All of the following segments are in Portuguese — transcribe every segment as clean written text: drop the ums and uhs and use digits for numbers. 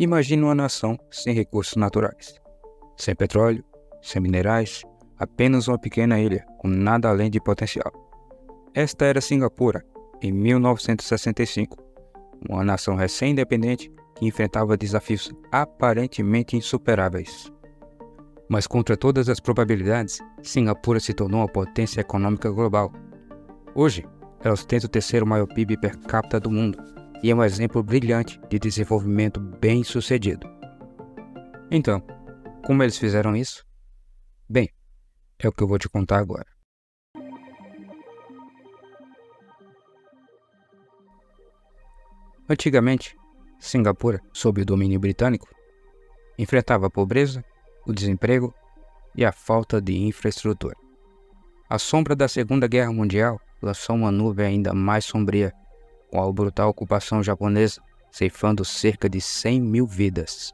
Imagine uma nação sem recursos naturais, sem petróleo, sem minerais, apenas uma pequena ilha com nada além de potencial. Esta era Singapura, em 1965, uma nação recém-independente que enfrentava desafios aparentemente insuperáveis. Mas contra todas as probabilidades, Singapura se tornou uma potência econômica global. Hoje, ela ostenta o terceiro maior PIB per capita do mundo e é um exemplo brilhante de desenvolvimento bem-sucedido. Então, como eles fizeram isso? Bem, é o que eu vou te contar agora. Antigamente, Singapura, sob o domínio britânico, enfrentava a pobreza, o desemprego e a falta de infraestrutura. A sombra da Segunda Guerra Mundial lançou uma nuvem ainda mais sombria, com a brutal ocupação japonesa ceifando cerca de 100 mil vidas.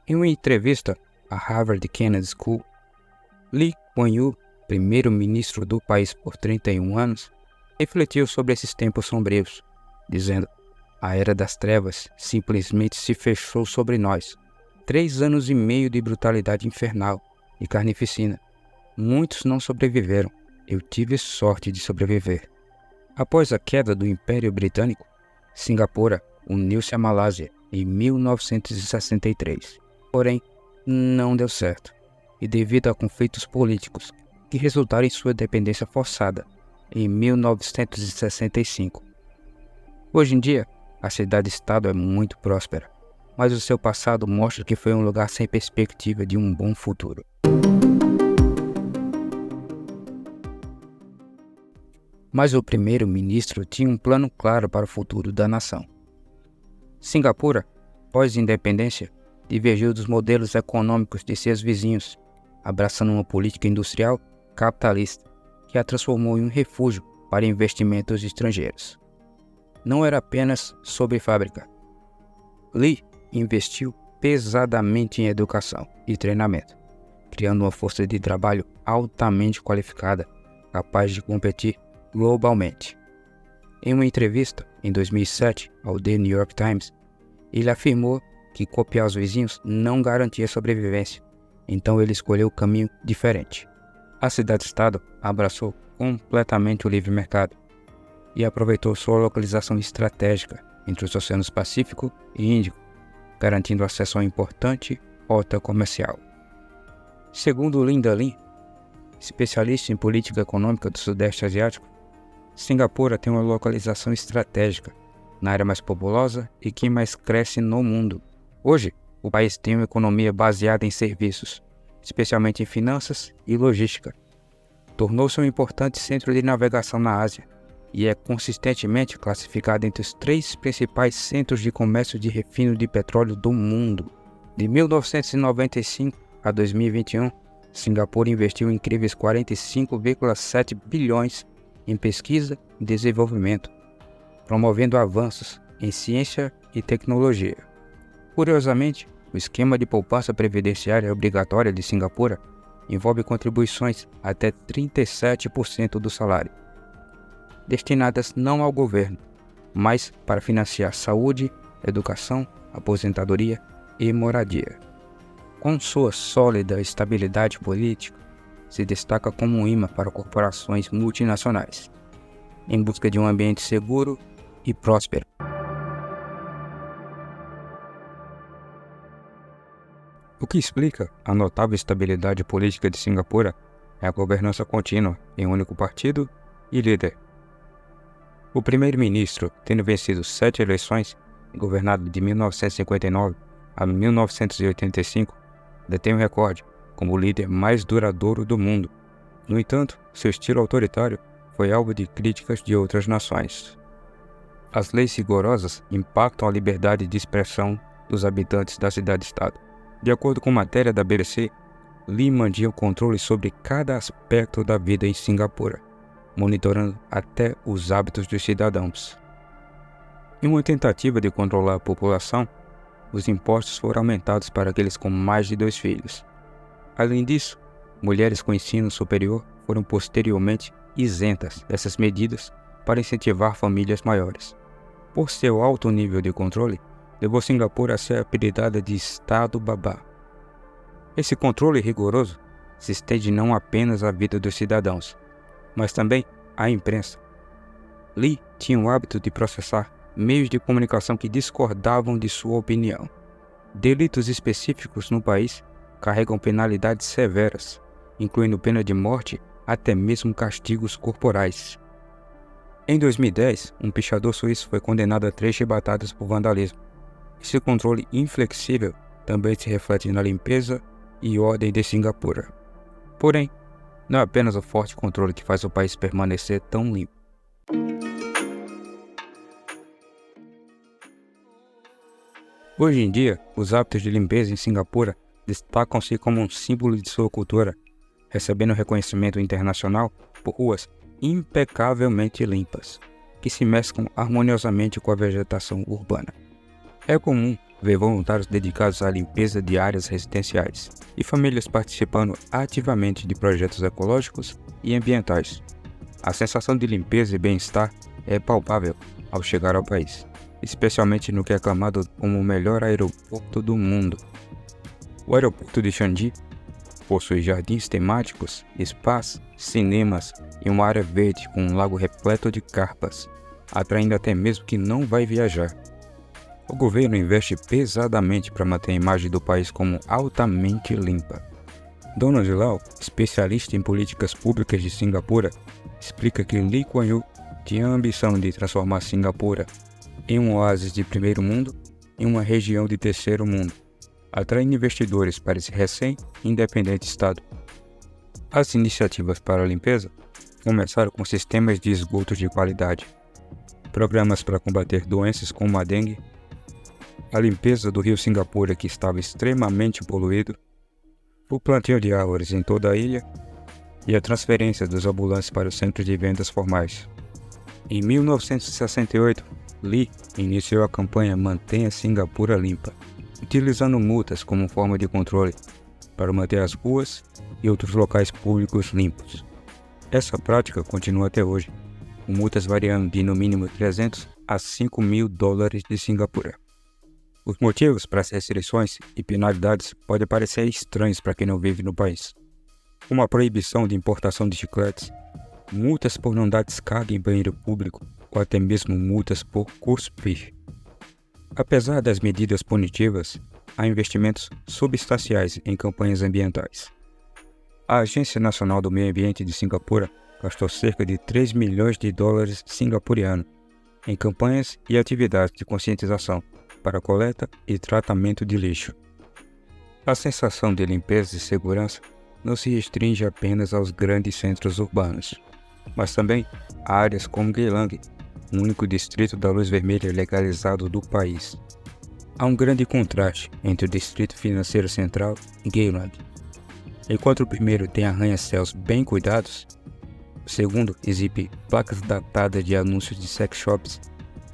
Em uma entrevista à Harvard Kennedy School, Lee Kuan Yew, primeiro-ministro do país por 31 anos, refletiu sobre esses tempos sombrios, dizendo: "A era das trevas simplesmente se fechou sobre nós. 3 anos e meio de brutalidade infernal e carnificina. Muitos não sobreviveram. Eu tive sorte de sobreviver." Após a queda do Império Britânico, Singapura uniu-se à Malásia em 1963. Porém, não deu certo, e devido a conflitos políticos que resultaram em sua independência forçada em 1965. Hoje em dia, a cidade-estado é muito próspera, mas o seu passado mostra que foi um lugar sem perspectiva de um bom futuro. Mas o primeiro-ministro tinha um plano claro para o futuro da nação. Singapura, pós-independência, divergiu dos modelos econômicos de seus vizinhos, abraçando uma política industrial capitalista que a transformou em um refúgio para investimentos estrangeiros. Não era apenas sobre fábrica. Lee investiu pesadamente em educação e treinamento, criando uma força de trabalho altamente qualificada, capaz de competir globalmente. Em uma entrevista, em 2007, ao The New York Times, ele afirmou que copiar os vizinhos não garantia sobrevivência, então ele escolheu o caminho diferente. A cidade-estado abraçou completamente o livre mercado e aproveitou sua localização estratégica entre os oceanos Pacífico e Índico, garantindo acesso a uma importante rota comercial. Segundo Linda Li, especialista em política econômica do Sudeste Asiático, Singapura tem uma localização estratégica na área mais populosa e que mais cresce no mundo. Hoje, o país tem uma economia baseada em serviços, especialmente em finanças e logística. Tornou-se um importante centro de navegação na Ásia e é consistentemente classificado entre os 3 principais centros de comércio de refino de petróleo do mundo. De 1995 a 2021, Singapura investiu incríveis 45,7 bilhões em pesquisa e desenvolvimento, promovendo avanços em ciência e tecnologia. Curiosamente, o esquema de poupança previdenciária obrigatória de Singapura envolve contribuições até 37% do salário, destinadas não ao governo, mas para financiar saúde, educação, aposentadoria e moradia. Com sua sólida estabilidade política, se destaca como um imã para corporações multinacionais, em busca de um ambiente seguro e próspero. O que explica a notável estabilidade política de Singapura é a governança contínua em um único partido e líder. O primeiro-ministro, tendo vencido 7 eleições e governado de 1959 a 1985, detém o recorde como o líder mais duradouro do mundo. No entanto, seu estilo autoritário foi alvo de críticas de outras nações. As leis rigorosas impactam a liberdade de expressão dos habitantes da cidade-estado. De acordo com matéria da BBC, Lee mantinha o controle sobre cada aspecto da vida em Singapura, monitorando até os hábitos dos cidadãos. Em uma tentativa de controlar a população, os impostos foram aumentados para aqueles com mais de 2 filhos. Além disso, mulheres com ensino superior foram posteriormente isentas dessas medidas para incentivar famílias maiores. Por seu alto nível de controle, levou Singapura a ser apelidada de Estado Babá. Esse controle rigoroso se estende não apenas à vida dos cidadãos, mas também à imprensa. Lee tinha o hábito de processar meios de comunicação que discordavam de sua opinião. Delitos específicos no país carregam penalidades severas, incluindo pena de morte até mesmo castigos corporais. Em 2010, um pichador suíço foi condenado a 3 chibatadas por vandalismo. Esse controle inflexível também se reflete na limpeza e ordem de Singapura. Porém, não é apenas o forte controle que faz o país permanecer tão limpo. Hoje em dia, os hábitos de limpeza em Singapura destacam-se como um símbolo de sua cultura, recebendo reconhecimento internacional por ruas impecavelmente limpas, que se mesclam harmoniosamente com a vegetação urbana. É comum ver voluntários dedicados à limpeza de áreas residenciais e famílias participando ativamente de projetos ecológicos e ambientais. A sensação de limpeza e bem-estar é palpável ao chegar ao país, especialmente no que é aclamado como o melhor aeroporto do mundo. O aeroporto de Changi possui jardins temáticos, spas, cinemas e uma área verde com um lago repleto de carpas, atraindo até mesmo quem não vai viajar. O governo investe pesadamente para manter a imagem do país como altamente limpa. Donald Lau, especialista em políticas públicas de Singapura, explica que Lee Kuan Yew tinha a ambição de transformar Singapura em um oásis de primeiro mundo em uma região de terceiro mundo, atraindo investidores para esse recém-independente estado. As iniciativas para a limpeza começaram com sistemas de esgoto de qualidade, programas para combater doenças como a dengue, a limpeza do rio Singapura, que estava extremamente poluído, o plantio de árvores em toda a ilha e a transferência dos ambulantes para os centros de vendas formais. Em 1968, Lee iniciou a campanha Mantenha Singapura Limpa, utilizando multas como forma de controle para manter as ruas e outros locais públicos limpos. Essa prática continua até hoje, com multas variando de no mínimo 300 a 5 mil dólares de Singapura. Os motivos para as restrições e penalidades podem parecer estranhos para quem não vive no país, como a proibição de importação de chicletes, multas por não dar descarga em banheiro público ou até mesmo multas por cuspir. Apesar das medidas punitivas, há investimentos substanciais em campanhas ambientais. A Agência Nacional do Meio Ambiente de Singapura gastou cerca de 3 milhões de dólares singapurianos em campanhas e atividades de conscientização para coleta e tratamento de lixo. A sensação de limpeza e segurança não se restringe apenas aos grandes centros urbanos, mas também a áreas como Geylang, o único distrito da luz vermelha legalizado do país. Há um grande contraste entre o Distrito Financeiro Central e Geylang. Enquanto o primeiro tem arranha-céus bem cuidados, o segundo exibe placas datadas de anúncios de sex shops,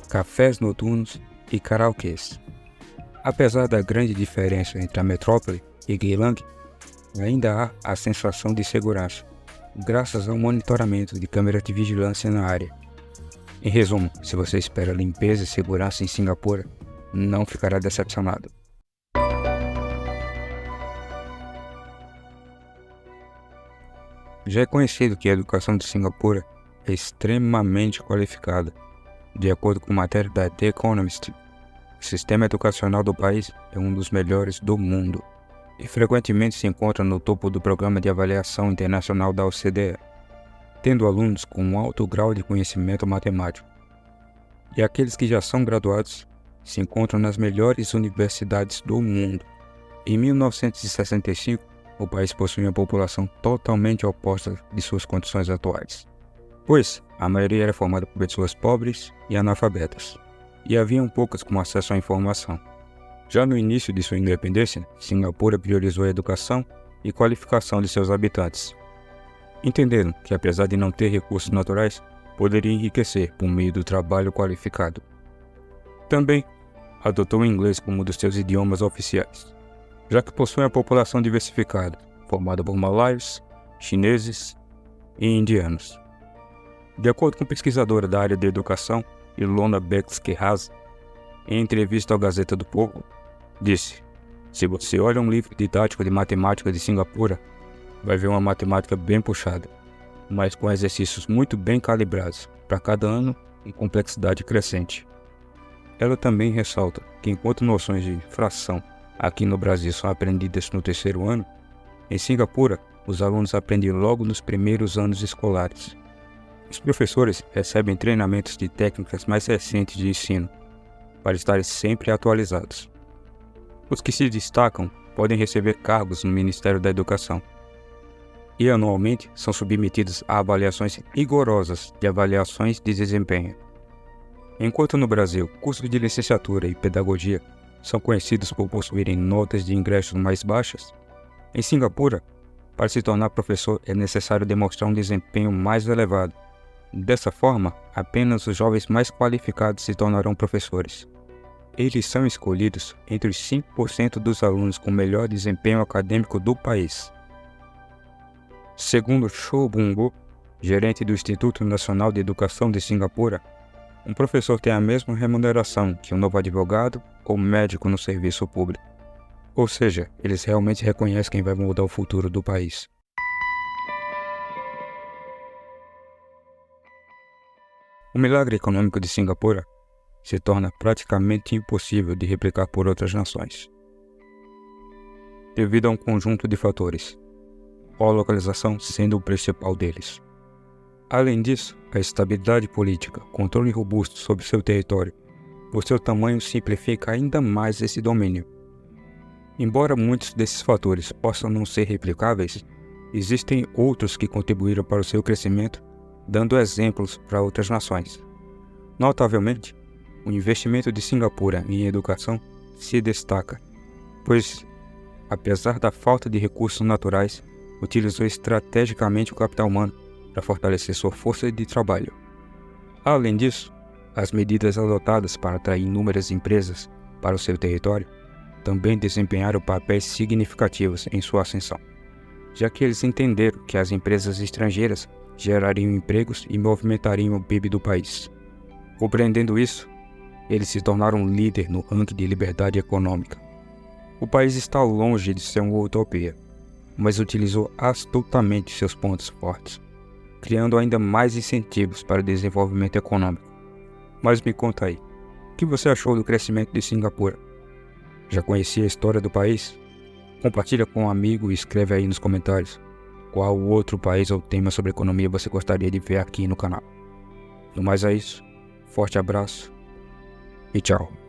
cafés noturnos e karaokês. Apesar da grande diferença entre a metrópole e Geylang, ainda há a sensação de segurança, graças ao monitoramento de câmeras de vigilância na área. Em resumo, se você espera limpeza e segurança em Singapura, não ficará decepcionado. Já é conhecido que a educação de Singapura é extremamente qualificada. De acordo com matéria da The Economist, o sistema educacional do país é um dos melhores do mundo e frequentemente se encontra no topo do Programa de Avaliação Internacional da OCDE, tendo alunos com um alto grau de conhecimento matemático. E aqueles que já são graduados se encontram nas melhores universidades do mundo. Em 1965, o país possuía uma população totalmente oposta de suas condições atuais, pois a maioria era formada por pessoas pobres e analfabetas, e haviam poucas com acesso à informação. Já no início de sua independência, Singapura priorizou a educação e qualificação de seus habitantes. Entenderam que, apesar de não ter recursos naturais, poderia enriquecer por meio do trabalho qualificado. Também adotou o inglês como um dos seus idiomas oficiais, já que possui uma população diversificada, formada por malaios, chineses e indianos. De acordo com pesquisadora da área de educação, Ilona Bex-Querraz, em entrevista à Gazeta do Povo, disse: "Se você olha um livro didático de matemática de Singapura, vai ver uma matemática bem puxada, mas com exercícios muito bem calibrados para cada ano e complexidade crescente." Ela também ressalta que enquanto noções de fração aqui no Brasil são aprendidas no terceiro ano, em Singapura os alunos aprendem logo nos primeiros anos escolares. Os professores recebem treinamentos de técnicas mais recentes de ensino, para estarem sempre atualizados. Os que se destacam podem receber cargos no Ministério da Educação e anualmente são submetidos a avaliações rigorosas de avaliações de desempenho. Enquanto no Brasil, cursos de licenciatura e pedagogia são conhecidos por possuírem notas de ingresso mais baixas, em Singapura, para se tornar professor é necessário demonstrar um desempenho mais elevado. Dessa forma, apenas os jovens mais qualificados se tornarão professores. Eles são escolhidos entre os 5% dos alunos com melhor desempenho acadêmico do país. Segundo Cho Bung-gu, gerente do Instituto Nacional de Educação de Singapura, um professor tem a mesma remuneração que um novo advogado ou médico no serviço público. Ou seja, eles realmente reconhecem quem vai mudar o futuro do país. O milagre econômico de Singapura se torna praticamente impossível de replicar por outras nações, devido a um conjunto de fatores, a localização sendo o principal deles. Além disso, a estabilidade política, controle robusto sobre seu território, por seu tamanho simplifica ainda mais esse domínio. Embora muitos desses fatores possam não ser replicáveis, existem outros que contribuíram para o seu crescimento, dando exemplos para outras nações. Notavelmente, o investimento de Singapura em educação se destaca, pois, apesar da falta de recursos naturais, utilizou estrategicamente o capital humano para fortalecer sua força de trabalho. Além disso, as medidas adotadas para atrair inúmeras empresas para o seu território também desempenharam papéis significativos em sua ascensão, já que eles entenderam que as empresas estrangeiras gerariam empregos e movimentariam o PIB do país. Compreendendo isso, eles se tornaram um líder no ranking de liberdade econômica. O país está longe de ser uma utopia, mas utilizou astutamente seus pontos fortes, criando ainda mais incentivos para o desenvolvimento econômico. Mas me conta aí, o que você achou do crescimento de Singapura? Já conhecia a história do país? Compartilha com um amigo e escreve aí nos comentários qual outro país ou tema sobre economia você gostaria de ver aqui no canal. No mais é isso, forte abraço e tchau.